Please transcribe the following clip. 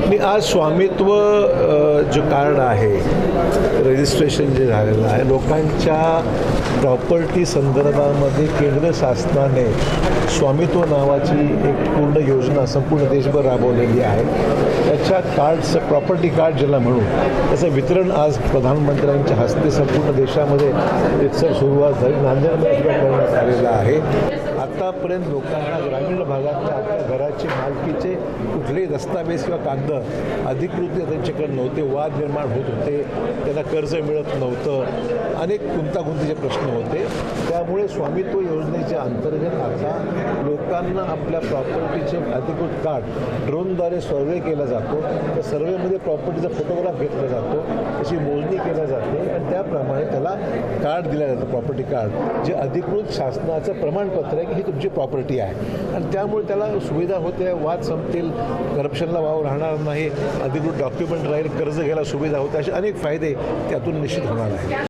आणि आज स्वामित्व जे कार्ड आहे रजिस्ट्रेशन जे झालेलं आहे लोकांच्या प्रॉपर्टी संदर्भामध्ये केंद्र शासनाने स्वामित्व नावाची एक पूर्ण योजना संपूर्ण देशभर राबवलेली आहे. त्याच्या कार्ड्स प्रॉपर्टी कार्ड ज्याला म्हणू त्याचं वितरण आज प्रधानमंत्र्यांच्या हस्ते संपूर्ण देशामध्ये रितसर सुरुवात झाली. नांदेडमध्ये सुद्धा करण्यात आलेलं आहे. आतापर्यंत लोकांना ग्रामीण भागातल्या आपल्या घराचे मालकीचे कुठलेही दस्तावेज किंवा कागद अधिकृत त्यांच्याकडे नव्हते. वाद निर्माण होत होते. त्यांना कर्ज मिळत नव्हतं. अनेक गुंतागुंतीचे प्रश्न होते. त्यामुळे स्वामित्व योजनेच्या अंतर्गत आता लोकांना आपल्या प्रॉपर्टीचे अधिकृत कार्ड ड्रोनद्वारे सर्वे केला जातो. त्या सर्वेमध्ये प्रॉपर्टीचा फोटोग्राफ घेतला जातो. त्याची मोजणी केली जाते आणि त्याप्रमाणे त्याला कार्ड दिलं जातं प्रॉपर्टी कार्ड जे अधिकृत शासनाचं प्रमाणपत्र आहे की ही तुमची प्रॉपर्टी आहे. आणि त्यामुळे त्याला सुविधा होते. वाद संपतील. करप्शनला वाव राहणार नाही. अधिकृत डॉक्युमेंट राहील. कर्ज घ्यायला सुविधा होते. असे अनेक फायदे त्यातून निश्चित होणार आहेत.